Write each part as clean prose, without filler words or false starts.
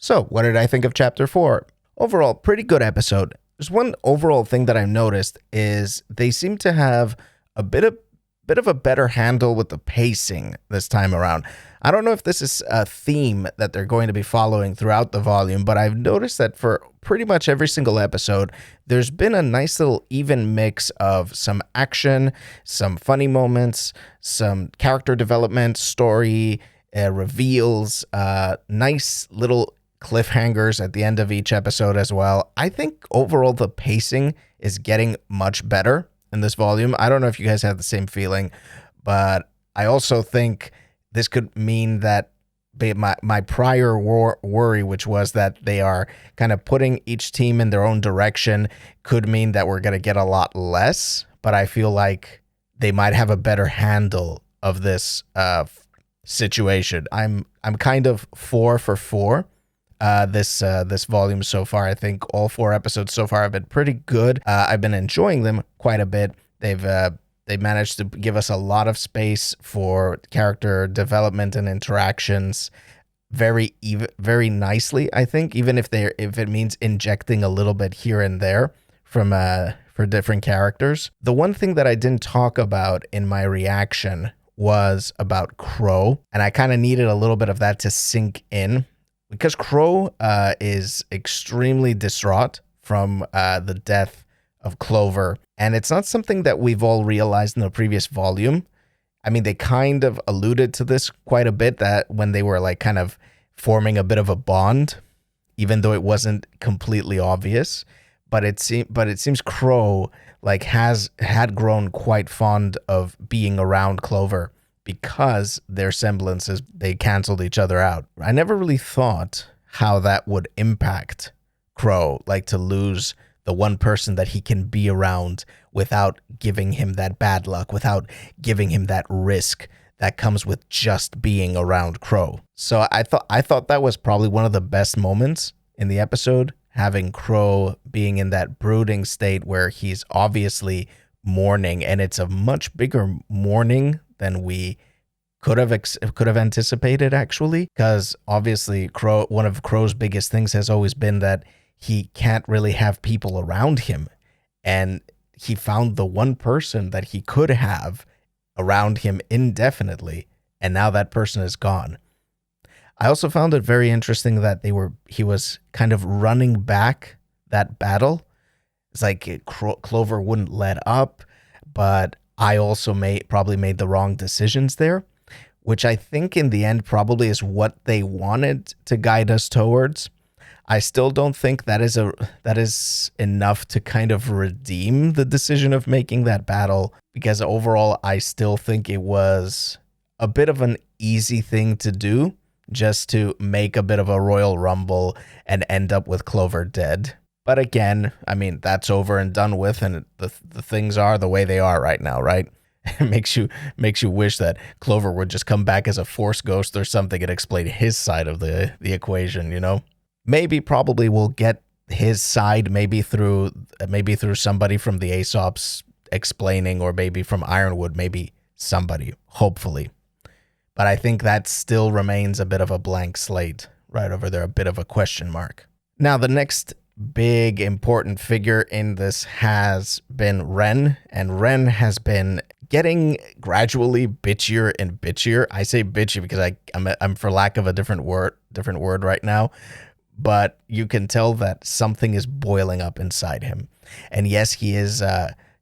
So, what did I think of Chapter 4? Overall, pretty good episode. There's one overall thing that I've noticed is they seem to have a bit of a better handle with the pacing this time around. I don't know if this is a theme that they're going to be following throughout the volume, but I've noticed that for pretty much every single episode, there's been a nice little even mix of some action, some funny moments, some character development, story, reveals, nice little cliffhangers at the end of each episode as well. I think overall the pacing is getting much better in this volume. I don't know if you guys have the same feeling, but I also think this could mean that my prior worry, which was that they are kind of putting each team in their own direction, could mean that we're going to get a lot less, but I feel like they might have a better handle of this situation. I'm kind of 4 for 4. This volume so far. I think all 4 episodes so far have been pretty good. I've been enjoying them quite a bit. They managed to give us a lot of space for character development and interactions very nicely, I think, even if it means injecting a little bit here and there from for different characters. The one thing that I didn't talk about in my reaction was about Crow, and I kind of needed a little bit of that to sink in. Because Crow is extremely distraught from the death of Clover, and it's not something that we've all realized in the previous volume. I mean, they kind of alluded to this quite a bit, that when they were like kind of forming a bit of a bond, even though it wasn't completely obvious. But it seems Crow like had grown quite fond of being around Clover, because their semblances, they canceled each other out. I never really thought how that would impact Crow, like to lose the one person that he can be around without giving him that bad luck, without giving him that risk that comes with just being around Crow. So I thought that was probably one of the best moments in the episode, having Crow being in that brooding state where he's obviously mourning, and it's a much bigger mourning than we could have anticipated, actually, because obviously one of Crow's biggest things has always been that he can't really have people around him, and he found the one person that he could have around him indefinitely, and now that person is gone. I also found it very interesting that he was kind of running back that battle. It's like Clover wouldn't let up, but I also probably made the wrong decisions there, which I think in the end probably is what they wanted to guide us towards. I still don't think that is enough to kind of redeem the decision of making that battle, because overall I still think it was a bit of an easy thing to do, just to make a bit of a Royal Rumble and end up with Clover dead. But again, I mean, that's over and done with, and the things are the way they are right now, right? It makes you wish that Clover would just come back as a Force ghost or something and explain his side of the equation, you know? Probably we'll get his side maybe through somebody from the Aesop's explaining, or maybe from Ironwood, maybe somebody, hopefully. But I think that still remains a bit of a blank slate right over there, a bit of a question mark. Now, the next big important figure in this has been Ren, and Ren has been getting gradually bitchier and bitchier. I say bitchy because I'm for lack of a different word right now, but you can tell that something is boiling up inside him. And yes, he is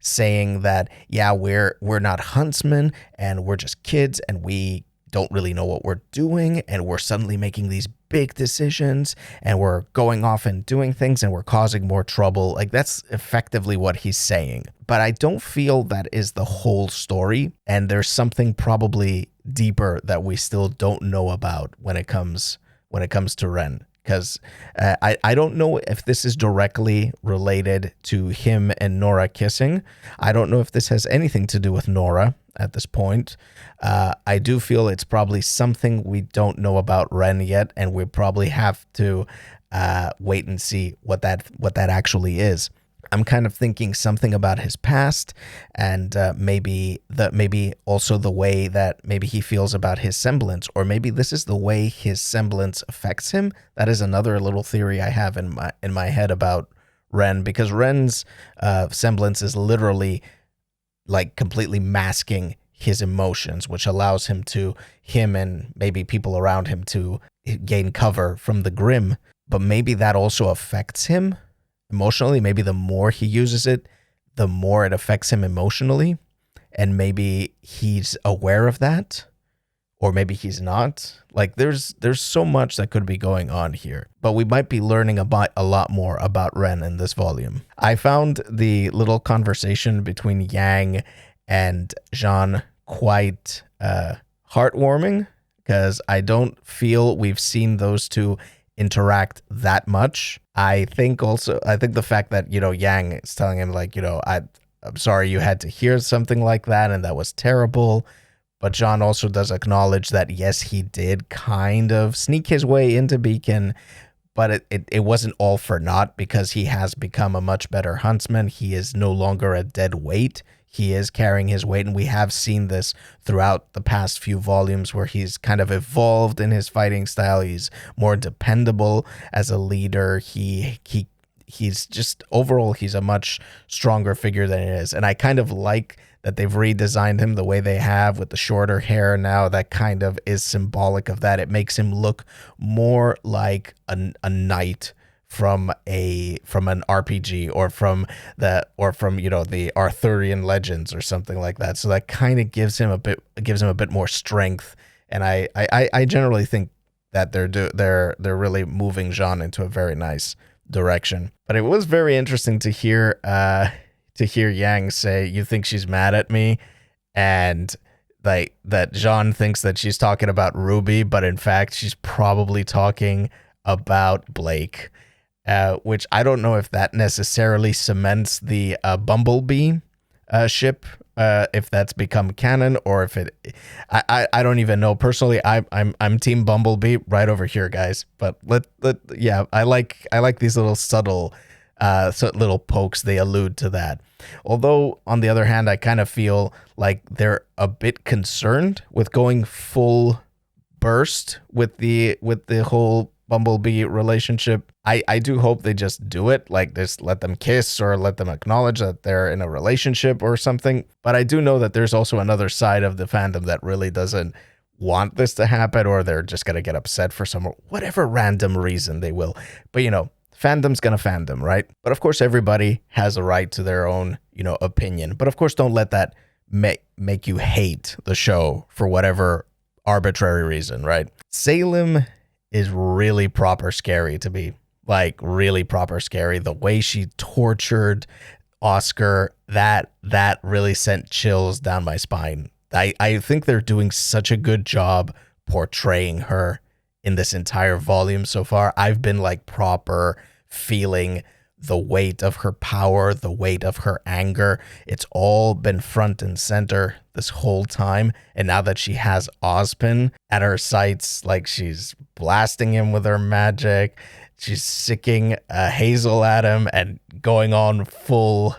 saying that, yeah, we're not huntsmen, and we're just kids, and we don't really know what we're doing, and we're suddenly making these big decisions, and we're going off and doing things, and we're causing more trouble. Like, that's effectively what he's saying. But I don't feel that is the whole story, and there's something probably deeper that we still don't know about when it comes to Ren. Because I don't know if this is directly related to him and Nora kissing. I don't know if this has anything to do with Nora at this point. I do feel it's probably something we don't know about Ren yet, and we probably have to wait and see what that actually is. I'm kind of thinking something about his past, and maybe also the way that maybe he feels about his semblance, or maybe this is the way his semblance affects him. That is another little theory I have in my head about Ren, because Ren's semblance is literally like completely masking his emotions, which allows him and maybe people around him to gain cover from the Grimm. But maybe that also affects him emotionally. Maybe the more he uses it, the more it affects him emotionally. And maybe he's aware of that, or maybe he's not. Like there's so much that could be going on here, but we might be learning about a lot more about Ren in this volume. I found the little conversation between Yang and Jean quite heartwarming, because I don't feel we've seen those two interact that much. I think the fact that, Yang is telling him like, I'm sorry you had to hear something like that and that was terrible. But John also does acknowledge that, yes, he did kind of sneak his way into Beacon, but it wasn't all for naught, because he has become a much better huntsman. He is no longer a dead weight. He is carrying his weight, and we have seen this throughout the past few volumes where he's kind of evolved in his fighting style. He's more dependable as a leader. He's just, overall, he's a much stronger figure than he is. And I kind of like that they've redesigned him the way they have, with the shorter hair now. That kind of is symbolic of that. It makes him look more like a knight from an RPG, or from the Arthurian legends or something like that. So that kind of gives him a bit more strength. And I generally think that they're really moving Jean into a very nice direction. But it was very interesting to hear Yang say, "You think she's mad at me?" and that Jean thinks that she's talking about RWBY, but in fact she's probably talking about Blake, which I don't know if that necessarily cements the Bumblebee ship, if that's become canon, or if I don't even know. Personally, I'm team Bumblebee right over here, guys. But I like these little subtle little pokes. They allude to that. Although on the other hand, I kind of feel like they're a bit concerned with going full burst with the whole Bumblebee relationship. I do hope they just do it, like just let them kiss, or let them acknowledge that they're in a relationship or something. But I do know that there's also another side of the fandom that really doesn't want this to happen, or they're just gonna get upset for whatever random reason they will. But fandom's gonna fandom, right? But of course, everybody has a right to their own, opinion. But of course, don't let that make you hate the show for whatever arbitrary reason, right? Salem is really proper scary to me. Like, really proper scary. The way she tortured Oscar, that really sent chills down my spine. I think they're doing such a good job portraying her in this entire volume so far. I've been like proper feeling the weight of her power, the weight of her anger. It's all been front and center this whole time. And now that she has Ozpin at her sights, like she's blasting him with her magic, she's sicking Hazel at him and going on full,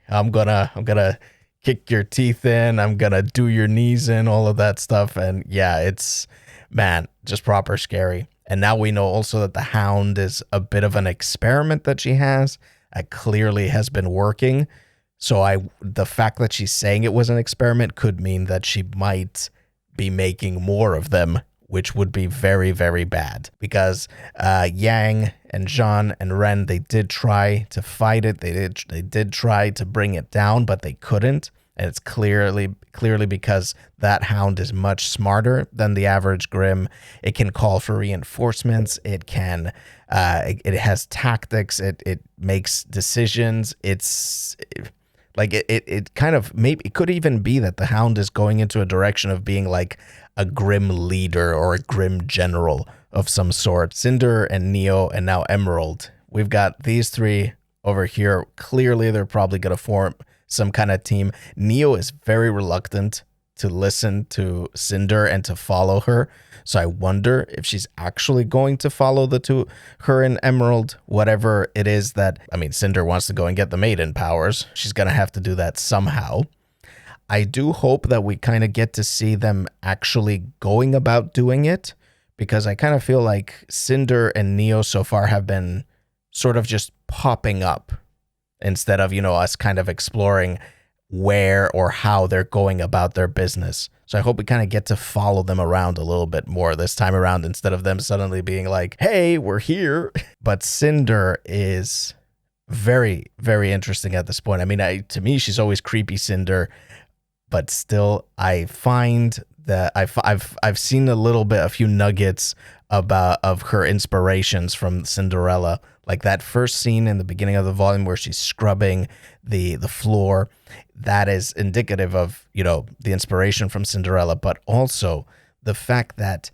I'm gonna kick your teeth in, I'm gonna do your knees in, all of that stuff. And yeah, it's, man, just proper scary. And now we know also that the Hound is a bit of an experiment that she has. It clearly has been working. So the fact that she's saying it was an experiment could mean that she might be making more of them, which would be very, very bad. Because Yang and Jean and Ren, they did try to fight it. They did try to bring it down, but they couldn't. And it's clearly because that Hound is much smarter than the average Grimm. It can call for reinforcements. It can, it has tactics. It makes decisions. It's like it kind of, maybe it could even be that the Hound is going into a direction of being like a Grimm leader or a Grimm general of some sort. Cinder and Neo and now Emerald. We've got these three over here. Clearly, they're probably going to form some kind of team. Neo is very reluctant to listen to Cinder and to follow her. So I wonder if she's actually going to follow the two, her and Emerald, whatever it is that, I mean, Cinder wants to go and get the maiden powers. She's going to have to do that somehow. I do hope that we kind of get to see them actually going about doing it, because I kind of feel like Cinder and Neo so far have been sort of just popping up instead of, us kind of exploring where or how they're going about their business. So I hope we kind of get to follow them around a little bit more this time around, instead of them suddenly being like, hey, we're here. But Cinder is very, very interesting at this point. I mean, to me, she's always creepy Cinder, but still I find that I've seen a few nuggets of her inspirations from Cinderella, like that first scene in the beginning of the volume where she's scrubbing the floor. That is indicative of, the inspiration from Cinderella, but also the fact that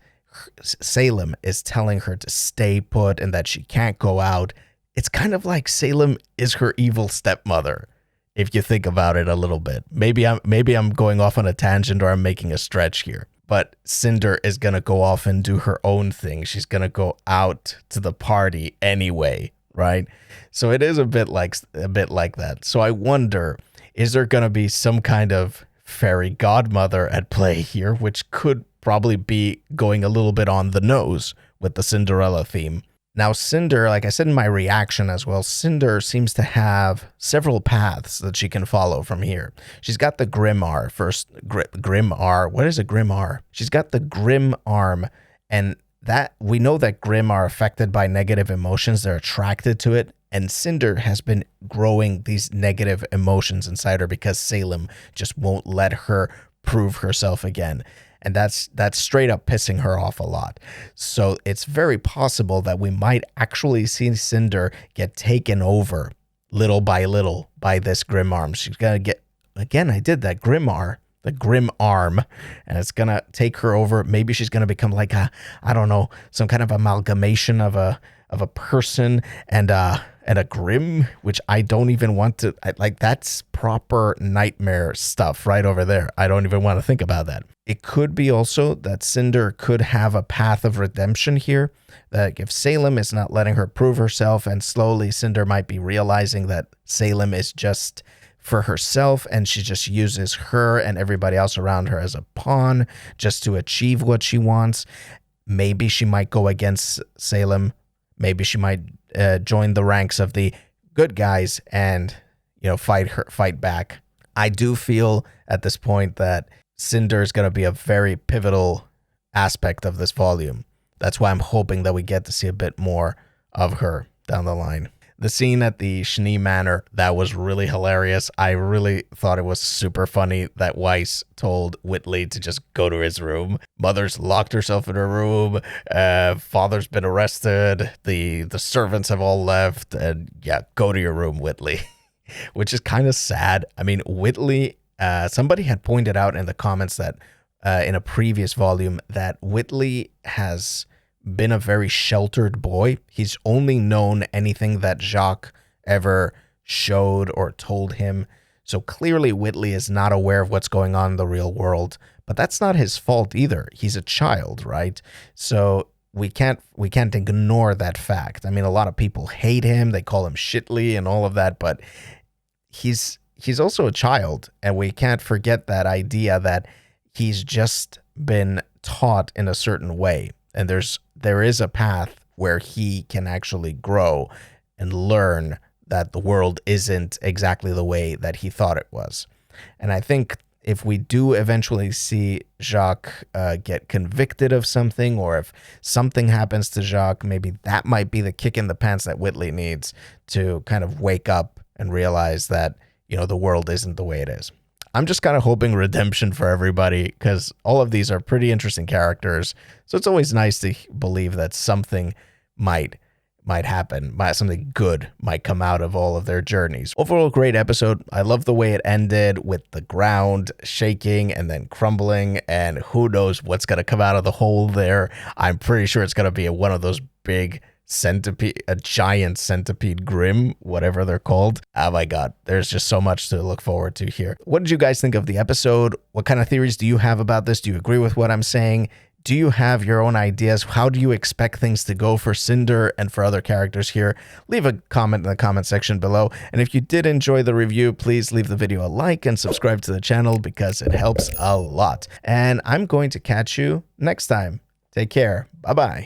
Salem is telling her to stay put and that she can't go out. It's kind of like Salem is her evil stepmother, if you think about it a little bit. Maybe I'm going off on a tangent, or I'm making a stretch here. But Cinder is going to go off and do her own thing. She's going to go out to the party anyway, right? So it is a bit like that. So I wonder, is there going to be some kind of fairy godmother at play here, which could probably be going a little bit on the nose with the Cinderella theme. Now, Cinder, like I said in my reaction as well, Cinder seems to have several paths that she can follow from here. She's got the Grim-R first. Grim-R. What is a Grim-R? She's got the Grim Arm, and that we know that Grim are affected by negative emotions. They're attracted to it, and Cinder has been growing these negative emotions inside her because Salem just won't let her prove herself again. And that's straight up pissing her off a lot. So it's very possible that we might actually see Cinder get taken over little by little by this Grim Arm. She's going to get, again, I did that, Grim-R, the Grim Arm, and it's going to take her over. Maybe she's going to become like some kind of amalgamation of a person and a Grim, which I don't even want to, that's proper nightmare stuff right over there. I don't even want to think about that. It could be also that Cinder could have a path of redemption here, that if Salem is not letting her prove herself, and slowly Cinder might be realizing that Salem is just for herself and she just uses her and everybody else around her as a pawn just to achieve what she wants. Maybe she might go against Salem. Maybe she might join the ranks of the good guys and, fight back. I do feel at this point that Cinder is going to be a very pivotal aspect of this volume. That's why I'm hoping that we get to see a bit more of her down the line. The scene at the Schnee Manor, that was really hilarious. I really thought it was super funny that Weiss told Whitley to just go to his room. Mother's locked herself in her room. Father's been arrested. The servants have all left. And yeah, go to your room, Whitley. Which is kind of sad. I mean, Whitley, somebody had pointed out in the comments that in a previous volume that Whitley has been a very sheltered boy. He's only known anything that Jacques ever showed or told him. So clearly Whitley is not aware of what's going on in the real world, but that's not his fault either. He's a child, right? So we can't ignore that fact. I mean, a lot of people hate him. They call him Shitley and all of that, but he's also a child, and we can't forget that idea that he's just been taught in a certain way. And there is a path where he can actually grow and learn that the world isn't exactly the way that he thought it was. And I think if we do eventually see Jacques get convicted of something, or if something happens to Jacques, maybe that might be the kick in the pants that Whitley needs to kind of wake up and realize that, the world isn't the way it is. I'm just kind of hoping redemption for everybody, because all of these are pretty interesting characters. So it's always nice to believe that something might happen, something good might come out of all of their journeys. Overall, great episode. I love the way it ended with the ground shaking and then crumbling, and who knows what's going to come out of the hole there. I'm pretty sure it's going to be one of those big centipede, a giant centipede grim, whatever they're called. Oh my god, there's just so much to look forward to here. What did you guys think of the episode? What kind of theories do you have about this? Do you agree with what I'm saying? Do you have your own ideas? How do you expect things to go for Cinder and for other characters here? Leave a comment in the comment section below. And if you did enjoy the review, please leave the video a like and subscribe to the channel because it helps a lot. And I'm going to catch you next time. Take care. Bye-bye.